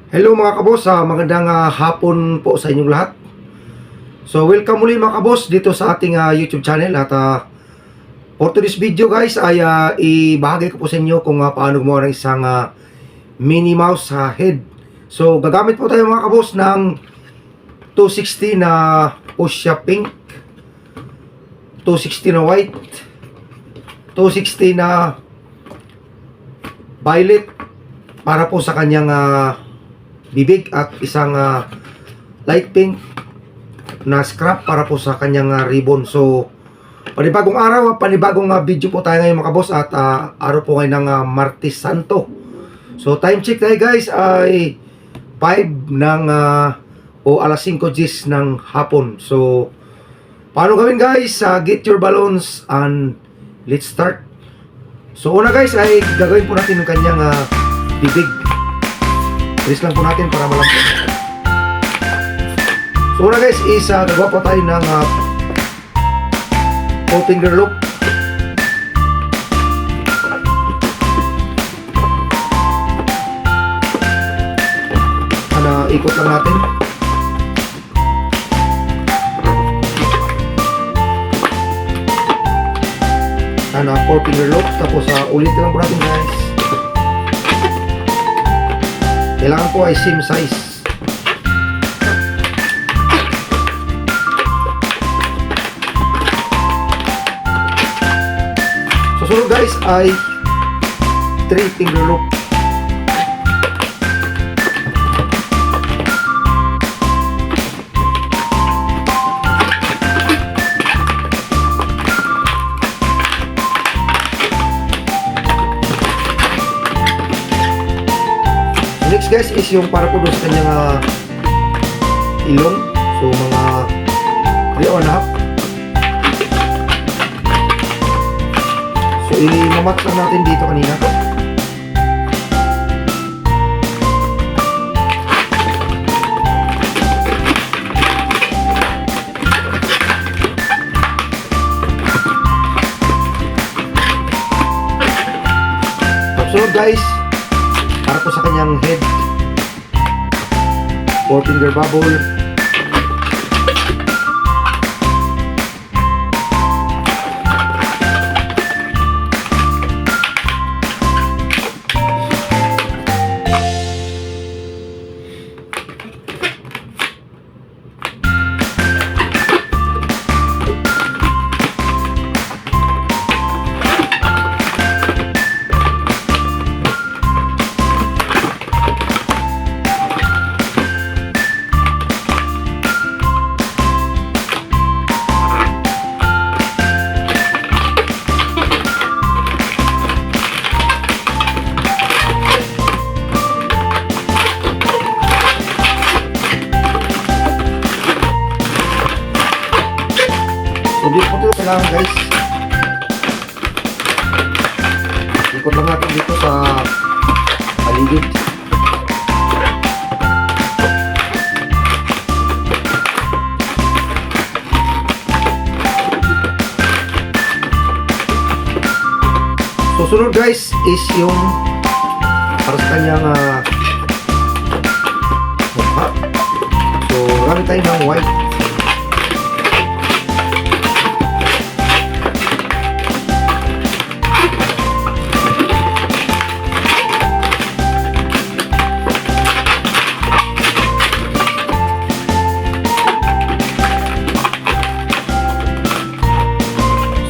Hello mga kabos, magandang hapon po sa inyong lahat. So welcome muli mga kabos dito sa ating YouTube channel. At for today's video guys ay ibahagi ko po sa inyo kung paano gumawa ng isang Minnie Mouse head. So gagamit po tayo mga kabos ng 260 na fuchsia pink, 260 na white, 260 na violet para po sa kanyang bibig, at isang light pink na scrap para po sa kanyang ribbon. So panibagong araw, panibagong video po tayo ngayon mga boss, at araw po ngayon ng Martes Santo. So time check tayo guys ay 5 ng o alas 5 G's ng hapon. So paano gawin guys? Get your balloons and let's start. So una guys ay gagawin po natin yung kanyang bibig. Press lang po natin para malambot. So una guys is gagawa po tayo ng 4 finger loop. Ikot lang natin. Ano, 4 finger loop. Tapos ulitin lang po natin guys. Kailangan po ay same size. Susunod guys ay 3 finger loop. Next guys is yung para po doon sa kanyang ilong. So mga 3.5. So i-match lang natin dito kanina. So guys, para po sa kanyang head, 4 finger bubble. Hindi po ito kailangan guys. Ikot lang natin dito sa paligid. Susunod guys is yung para sa kanyang mukha. So gamit tayo ng white.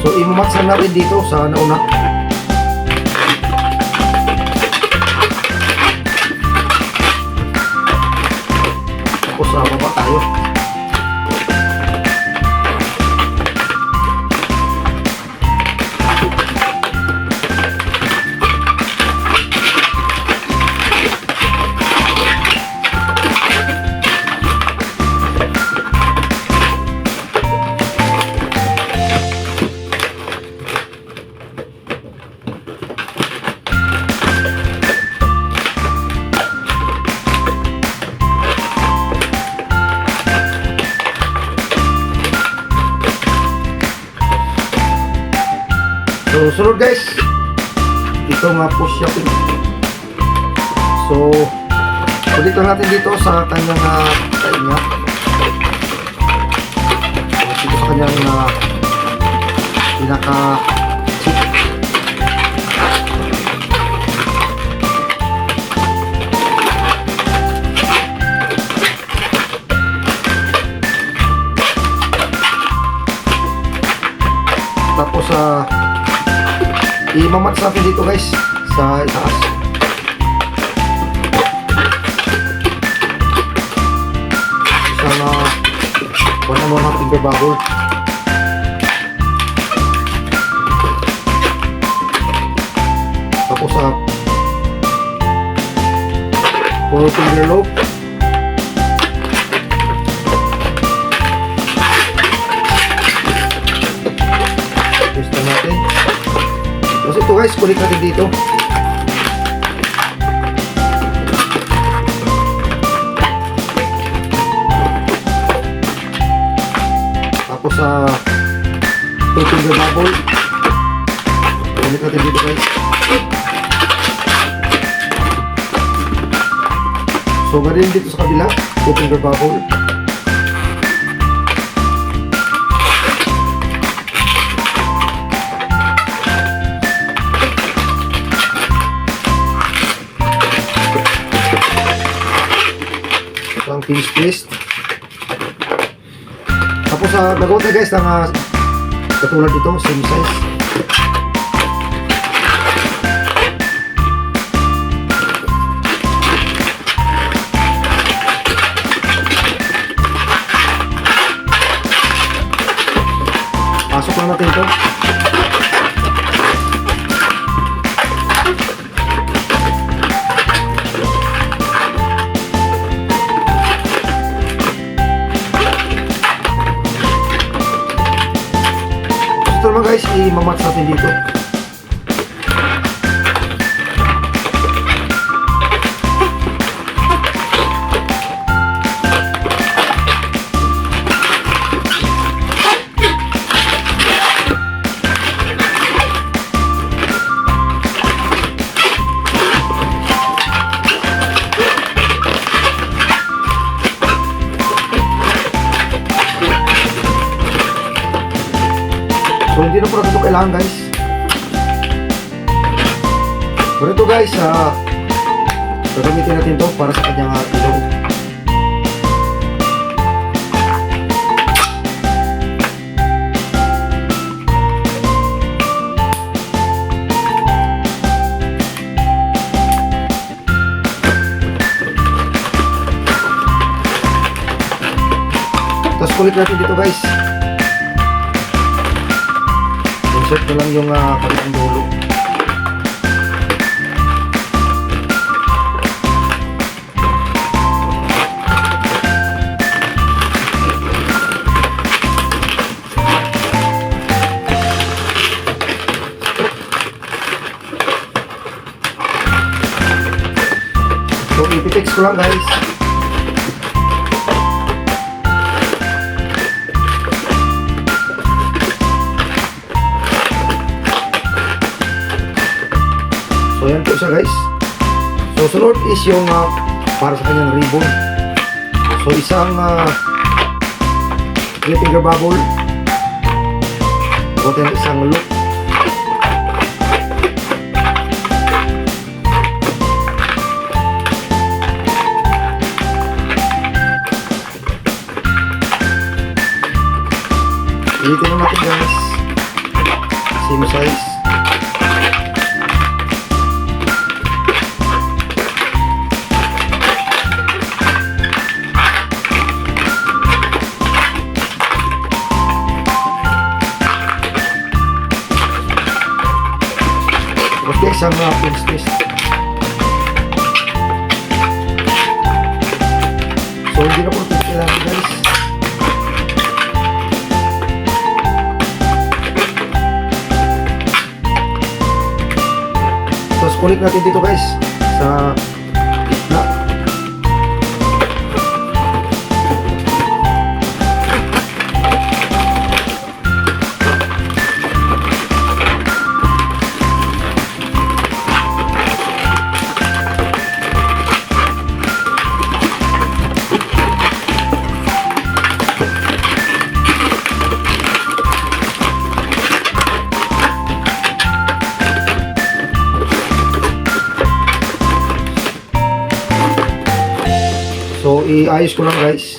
So i-match lang natin dito sa nauna. Tapos sa baba tayo. So sunod guys, ito nga po siya. So Ulit lang natin dito sa kanyang kanya. Dito sa kanyang pinaka chip. Tapos imamat sa atin dito guys sa itaas. Isang 1 finger bubble. Tapos 4 finger loop. Test natin. Tapos ito guys, kulit natin dito. Tapos 2 finger bubble. Kulit natin dito guys. So ganun dito sa kabila, 2 finger bubble. Ang finish paste. Tapos nagawa tayo guys ng katulad ito, same size. Pasok lang natin ito. Ito naman guys, i-match natin dito. So hindi na po natin ito kailangan guys. Pero ito guys, gagamitin natin ito para sa kanyang ilaw. Tapos kulit natin dito guys. Insert ko lang yung kanilang dulo. So ipitex ko lang guys. So yan po siya guys. So sunod is yung para sa kanyang ribbon. So isang 3 finger bubble. Buti ng isang loop. Ilitin na natin guys. Same size. Okay, isang pinch twist. So hindi na po ito kailangan guys. Tapos kulik natin dito guys sa gitna. So, iayos ko lang guys.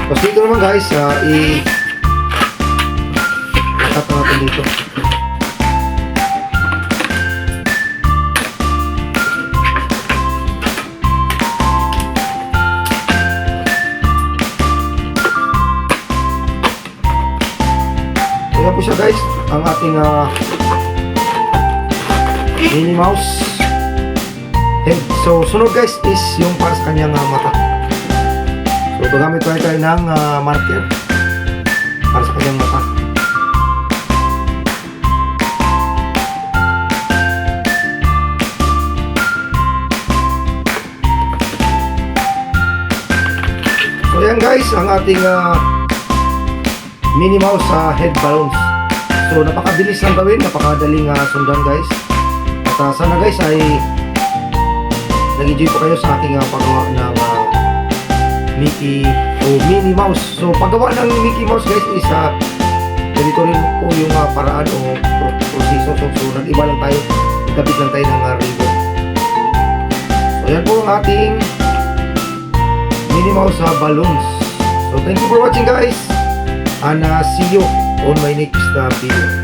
Tapos dito naman guys, i-cut natin dito. Ayan po siya guys, ang ating Minnie Mouse head. So sunod guys is yung para sa kanyang mata. So gagamit tayo ng marker para sa kanyang mata. So ayan guys, ang ating Minnie Mouse head balloons. So napakabilis lang gawin, napakadaling sundan guys. At sana guys ay nag-enjoy po kayo sa aking paggawa ng Mickey o Minnie Mouse. So paggawa ng Mickey Mouse guys is ganito rin po yung paraan o proseso. So nag-iba lang tayo, nagkabit lang tayo ng ribbon. So yan po ang ating Minnie Mouse balloons. So thank you for watching guys. And see you on my next video.